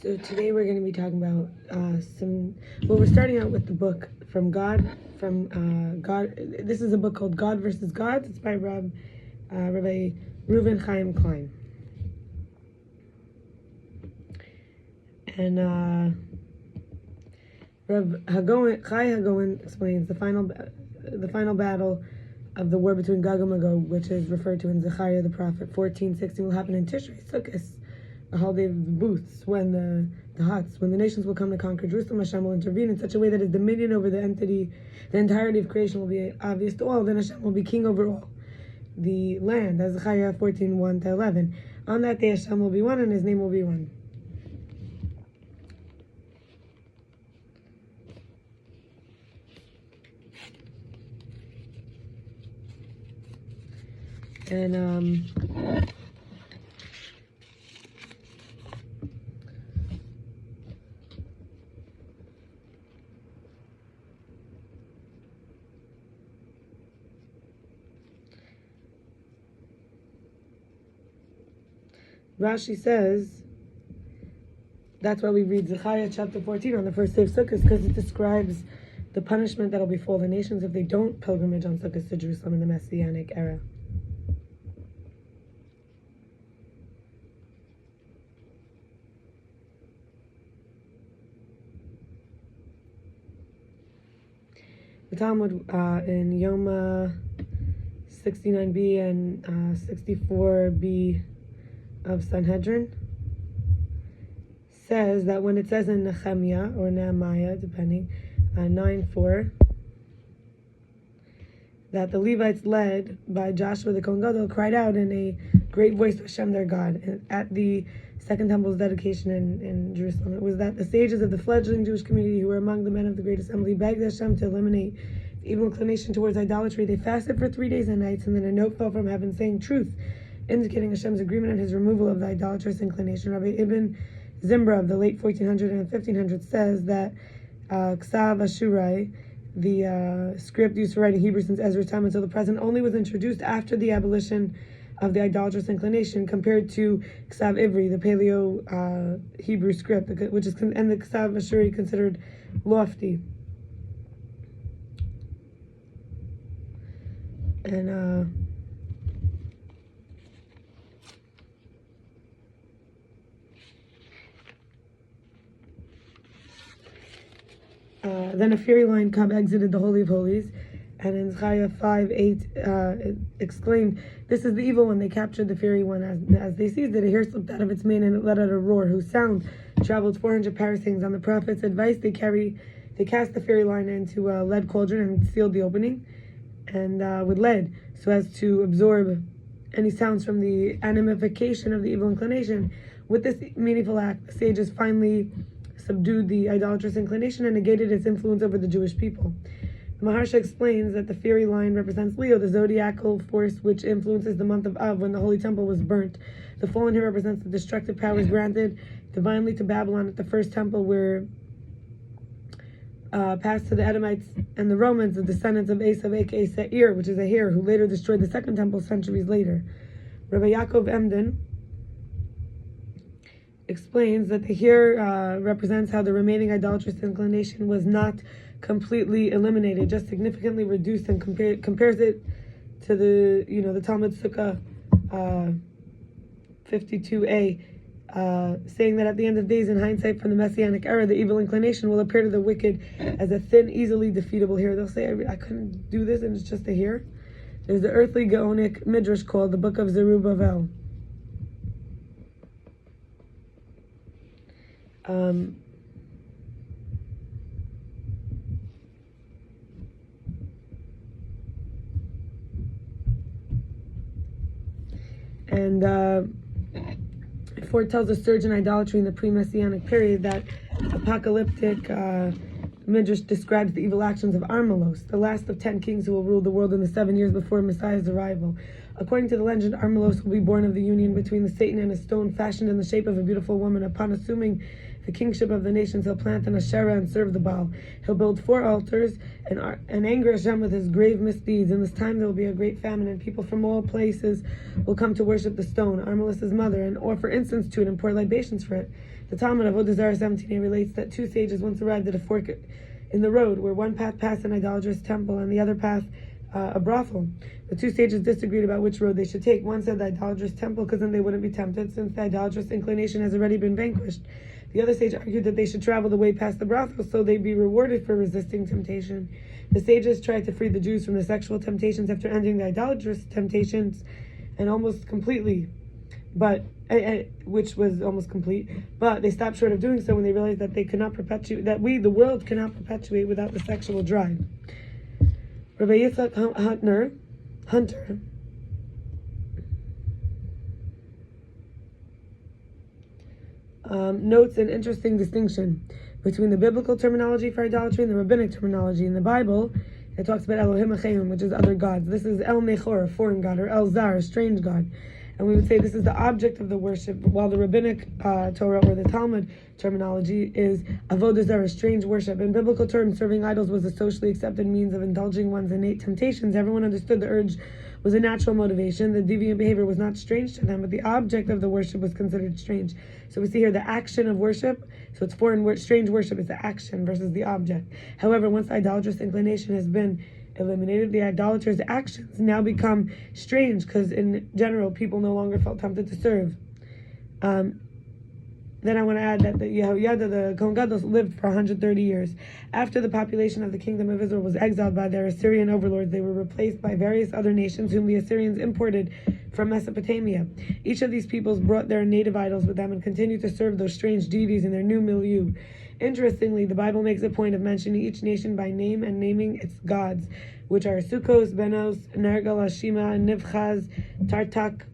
So today we're going to be talking about we're starting out with the book from God. This is a book called God versus Gods. It's by rabbi Reuven Chaim Klein. And Hai Gaon explains the final battle of the war between Gog and Magog, which is referred to in Zacharia the prophet 14:16, will happen in Tishrei, Sukkah, the holiday of the booths, when the nations will come to conquer Jerusalem. Hashem will intervene in such a way that his dominion over the entirety of creation will be obvious to all. Then Hashem will be king over all the land, as Zacharia 14:1-11. On that day Hashem will be one, and his name will be one. And Rashi says that's why we read Zacharia chapter 14 on the first day of Sukkot, because it describes the punishment that will befall the nations if they don't pilgrimage on Sukkot to Jerusalem in the Messianic era. The Talmud in Yoma 69b and 64b of Sanhedrin says that when it says in Nechemia or Nehemiah, depending, 9:4, that the Levites, led by Joshua the Kohen Gadol, cried out in a great voice to Hashem their God at the Second Temple's dedication in Jerusalem. It was that the sages of the fledgling Jewish community, who were among the men of the Great Assembly, begged Hashem to eliminate the evil inclination towards idolatry. They fasted for 3 days and nights, and then a note fell from heaven saying truth, indicating Hashem's agreement and his removal of the idolatrous inclination. Rabbi Ibn Zimbra of the late 1400s and 1500s says that Ksav Ashurai, the script used for writing Hebrew since Ezra's time until the present, only was introduced after the abolition of the idolatrous inclination, compared to Ksav Ivri, the Paleo Hebrew script, which is and the Ksav Ashuri considered lofty. And then a fiery lion cub exited the Holy of Holies, and in Zacharia 5:8 it exclaimed, "This is the evil one." They captured the fiery one. As they seized it, a hair slipped out of its mane and it let out a roar, whose sound traveled 400 parasangs. On the prophet's advice, they cast the fiery lion into a lead cauldron and sealed the opening and with lead, so as to absorb any sounds from the animification of the evil inclination. With this meaningful act, the sages finally subdued the idolatrous inclination and negated its influence over the Jewish people. The maharsha explains that the fiery lion represents Leo, the zodiacal force which influences the month of Av, when the Holy Temple was burnt. The fallen here represents the destructive powers granted divinely to Babylon at the first temple, where passed to the Edomites and the Romans, the descendants of Esav, aka Seir, which is a hare, who later destroyed the second temple centuries later. Rabbi Yakov Emden explains that the hare represents how the remaining idolatrous inclination was not completely eliminated, just significantly reduced, and compares it to the Talmud Sukkah 52a, saying that at the end of days, in hindsight from the Messianic era, the evil inclination will appear to the wicked as a thin, easily defeatable hare. They'll say, I couldn't do this, and it's just a hare. There's the earthly Gaonic midrash called the Book of Zerubavel. And it foretells a surge in idolatry in the pre-Messianic period. That apocalyptic midrash describes the evil actions of Armalos, the last of 10 kings who will rule the world in the 7 years before Messiah's arrival. According to the legend, Armalos will be born of the union between the Satan and a stone fashioned in the shape of a beautiful woman. Upon assuming the kingship of the nations. He'll plant an Asherah and serve the Baal. He'll build 4 altars and anger Hashem with his grave misdeeds. In this time there will be a great famine, and people from all places will come to worship the stone, Armelis's mother, and offer incense to it and pour libations for it. The Talmud of Avodah Zarah 17a relates that 2 sages once arrived at a fork in the road, where one path passed an idolatrous temple and the other path a brothel. The 2 sages disagreed about which road they should take. One said the idolatrous temple, because then they wouldn't be tempted, since the idolatrous inclination has already been vanquished. The other sage argued that they should travel the way past the brothel, so they'd be rewarded for resisting temptation. The sages tried to free the Jews from the sexual temptations after ending the idolatrous temptations, and almost completely, which was almost complete. But they stopped short of doing so when they realized that they could not perpetuate, that the world cannot perpetuate without the sexual drive. Rabbi Yitzchak Hunter notes an interesting distinction between the biblical terminology for idolatry and the rabbinic terminology. In the Bible, it talks about Elohim Achayim, which is other gods. This is El Nechor, a foreign god, or El Zar, a strange god. And we would say this is the object of the worship, while the rabbinic Torah or the Talmud terminology is avoda zara, strange worship. In biblical terms, serving idols was a socially accepted means of indulging one's innate temptations. Everyone understood the urge was a natural motivation. The deviant behavior was not strange to them, but the object of the worship was considered strange. So we see here the action of worship. So it's strange worship is the action versus the object. However, once the idolatrous inclination has been eliminated, the idolater's actions now become strange, because in general people no longer felt tempted to serve. Then I want to add that the Kohen Gadol, lived for 130 years. After the population of the kingdom of Israel was exiled by their Assyrian overlords, they were replaced by various other nations whom the Assyrians imported from Mesopotamia. Each of these peoples brought their native idols with them and continued to serve those strange deities in their new milieu. Interestingly, the Bible makes a point of mentioning each nation by name and naming its gods, which are Sukkos, Benos, Nergal, Ashima, Nivchaz, Tartak,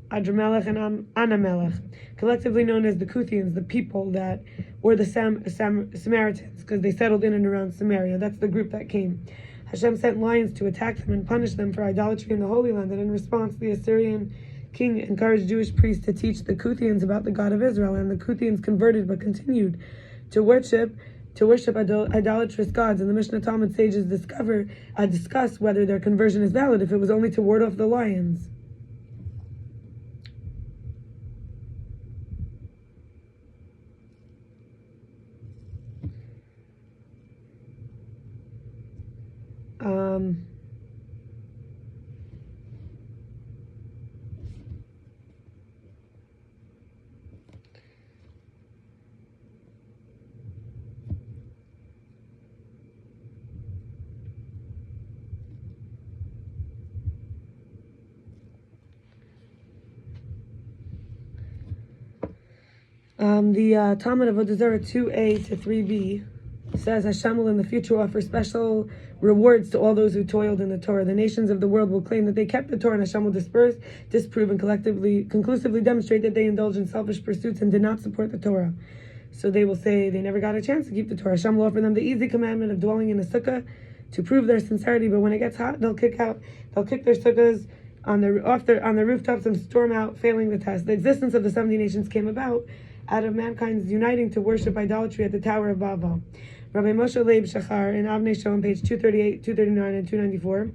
Adramelech, and Anamelech, collectively known as the Kuthians, the people that, or the Samaritans, because they settled in and around Samaria. That's the group that came. Hashem sent lions to attack them and punish them for idolatry in the Holy Land, and in response, the Assyrian king encouraged Jewish priests to teach the Kuthians about the God of Israel, and the Kuthians converted but continued to worship idolatrous gods. And the Mishnah Talmud sages discuss whether their conversion is valid if it was only to ward off the lions. The Talmud of Avodah Zarah 2a to 3b says Hashem will in the future offer special rewards to all those who toiled in the Torah. The nations of the world will claim that they kept the Torah, and Hashem will disprove, and conclusively demonstrate that they indulged in selfish pursuits and did not support the Torah. So they will say they never got a chance to keep the Torah. Hashem will offer them the easy commandment of dwelling in a sukkah to prove their sincerity, but when it gets hot, they'll kick their sukkahs on the rooftops and storm out, failing the test. The existence of the 70 nations came about out of mankind's uniting to worship idolatry at the Tower of Babel. Rabbi Moshe Shapiro in Avnei Shalom, page 238, 239, and 294,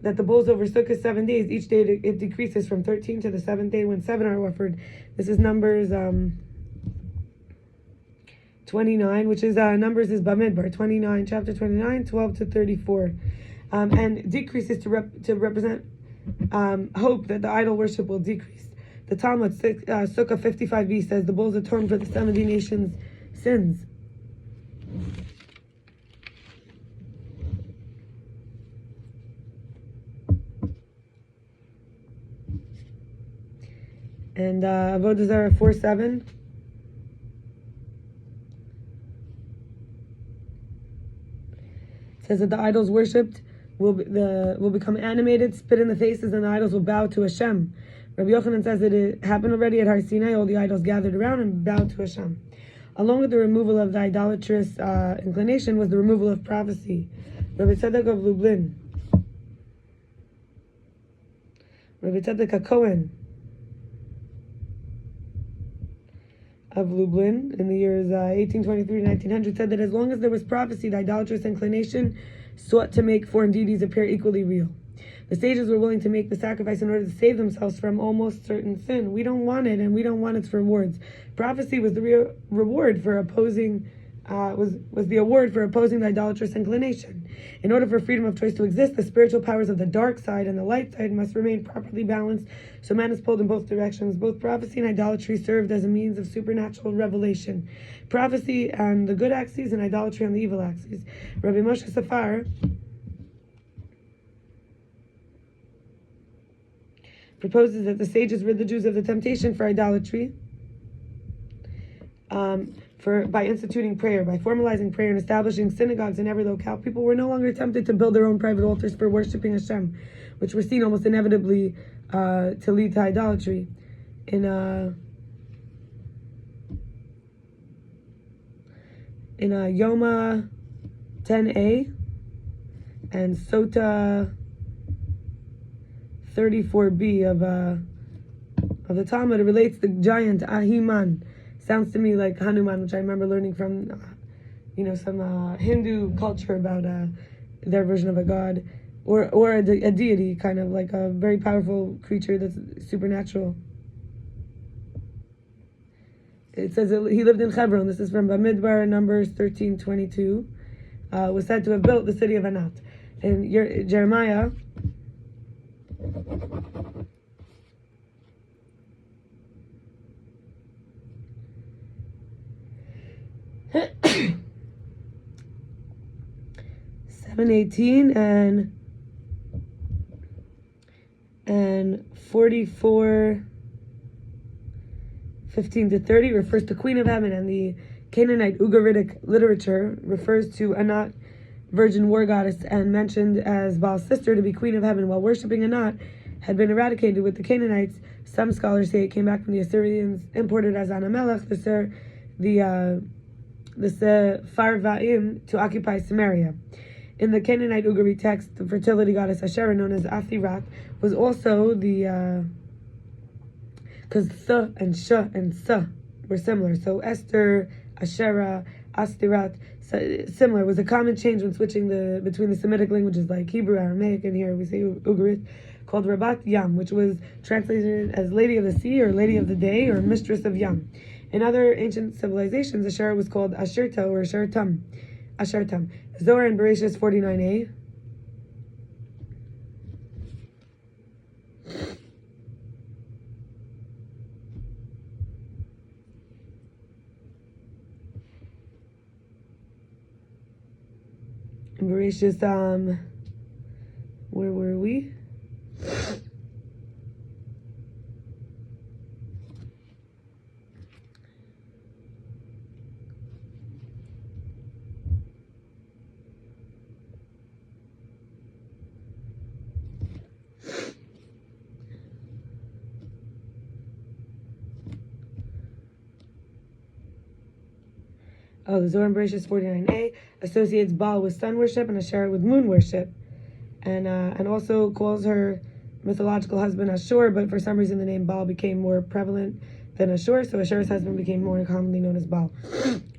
that the bulls over sukkah 7 days. Each day it decreases from 13 to the 7th day when 7 are offered. This is Numbers 29, which is Numbers is Bamidbar 29, chapter 29, 12 to 34, and decreases to represent hope that the idol worship will decrease. The Talmud, Sukkah 55b, says the bulls atone for the 70 nations' sins. And Avodah Zarah 4:7 says that the idols worshipped will become animated, spit in the faces, and the idols will bow to Hashem. Rabbi Yochanan says that it happened already at Har Sinai. All the idols gathered around and bowed to Hashem. Along with the removal of the idolatrous inclination was the removal of prophecy. Rabbi Tzadok of Lublin, Rabbi Tzadok hakohen, of Lublin in the years 1823 to 1900 said that as long as there was prophecy, the idolatrous inclination sought to make foreign deities appear equally real. The sages were willing to make the sacrifice in order to save themselves from almost certain sin. We don't want it, and we don't want its rewards. Prophecy was the reward for opposing was the award for opposing the idolatrous inclination. In order for freedom of choice to exist, the spiritual powers of the dark side and the light side must remain properly balanced, so man is pulled in both directions. Both prophecy and idolatry served as a means of supernatural revelation. Prophecy on the good axis and idolatry on the evil axis. Rabbi Moshe Safar proposes that the sages rid the Jews of the temptation for idolatry by instituting prayer, by formalizing prayer and establishing synagogues in every locale. People were no longer tempted to build their own private altars for worshiping Hashem, which were seen almost inevitably to lead to idolatry. In Yoma 10a and Sota 34b of the Talmud, it relates the giant Ahiman. Sounds to me like Hanuman, which I remember learning from, some Hindu culture about their version of a god, or a deity, kind of like a very powerful creature that's supernatural. It says that he lived in Hebron. This is from Bamidbar, Numbers 13:22. Was said to have built the city of Anat. In Jeremiah 7:18 and 44:15 to 30 refers to Queen of Heaven, and the Canaanite Ugaritic literature refers to Anat, virgin war goddess, and mentioned as Baal's sister to be Queen of Heaven. While worshipping Anat had been eradicated with the Canaanites, some scholars say it came back from the Assyrians, imported as Anamelech, the Sepharvaim, to occupy Samaria. In the Canaanite Ugari text, the fertility goddess Asherah, known as Athirat, was also the because Th and Sh and Sa were similar. So Esther, Asherah, Astirat, similar, was a common change when switching between the Semitic languages like Hebrew, Aramaic, and here we say Ugarit, called Rabat Yam, which was translated as Lady of the Sea or Lady of the Day or Mistress of Yam. In other ancient civilizations, Asherah was called Ashirta or Ashertam. Zohar and bereishis 49a. Bereishis, where were we? Oh, the Zohar and bereishis 49a associates Baal with sun worship and Asherah with moon worship, and also calls her mythological husband Ashur, but for some reason the name Baal became more prevalent than Ashur, so Ashur's husband became more commonly known as Baal.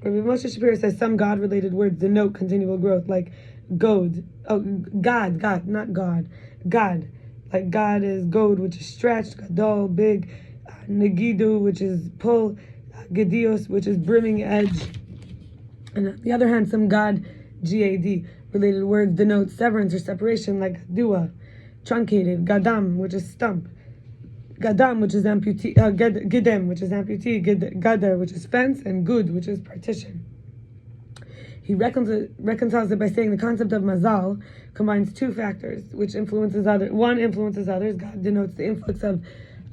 Rabbi Moshe Shapiro says some God-related words denote continual growth, like God, not God, God. Like God is God, which is stretched, Gadol, big, Negidu, which is pull, Gedios, which is brimming edge. And on the other hand, some God, G-A-D, related words denote severance or separation, like dua, truncated, gadam, which is stump, gadam, which is amputee, gedem, which is amputee, gadar, which is fence, and gud, which is partition. He reconciles it by saying the concept of mazal combines two factors, which influences others. One influences others. God denotes the influx of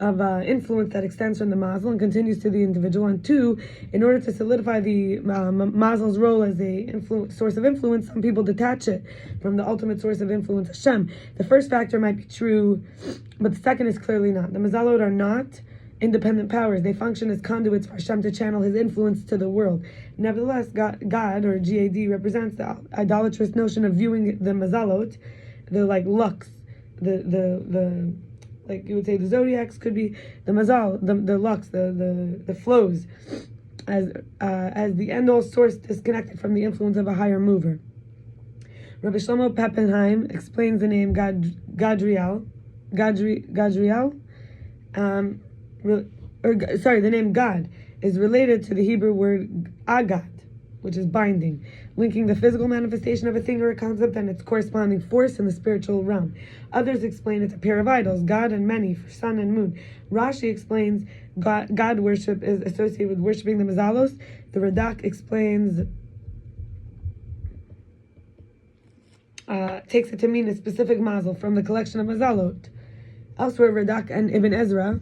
influence that extends from the mazel and continues to the individual. And two, in order to solidify the mazel's role as a source of influence, some people detach it from the ultimate source of influence, Hashem. The first factor might be true, but the second is clearly not. The mazalot are not independent powers. They function as conduits for Hashem to channel his influence to the world. Nevertheless, God or GAD, represents the idolatrous notion of viewing the mazalot, the like lux, the like you would say the zodiacs could be the mazal, the lux, the flows as the end-all source disconnected from the influence of a higher mover. Rabbi Shlomo Pappenheim explains the name Gadriel, the name God is related to the Hebrew word agad, which is binding, linking the physical manifestation of a thing or a concept and its corresponding force in the spiritual realm. Others explain it's a pair of idols, God and many, for sun and moon. Rashi explains God worship is associated with worshiping the mazalos. The radak explains, takes it to mean a specific mazel from the collection of mazalot. Elsewhere, Radak and Ibn Ezra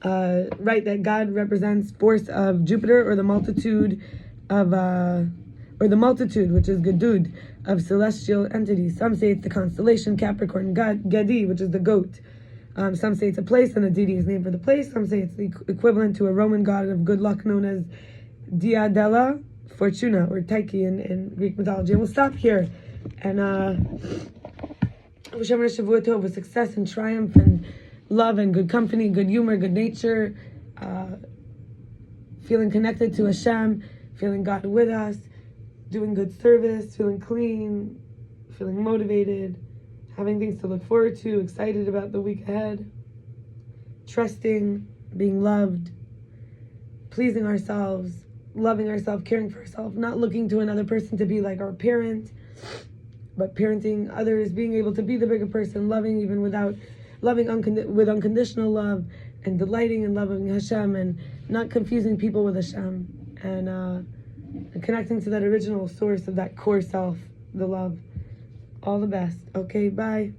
write that God represents force of Jupiter, or the multitude, which is Gadud, of celestial entities. Some say it's the constellation Capricorn, Gadi, which is the goat. Some say it's a place and the deity is named for the place. Some say it's the equivalent to a Roman god of good luck known as Diadella Fortuna, or Tyche in Greek mythology. And we'll stop here. And I wish everyone a Shavua Tov with success and triumph and love and good company, good humor, good nature, feeling connected to Hashem, feeling God with us, doing good service, feeling clean, feeling motivated, having things to look forward to, excited about the week ahead, trusting, being loved, pleasing ourselves, loving ourselves, caring for ourselves, not looking to another person to be like our parent, but parenting others, being able to be the bigger person, loving even without, loving with unconditional love, and delighting in loving Hashem, and not confusing people with Hashem, and connecting to that original source of that core self, the love. All the best. Okay, bye.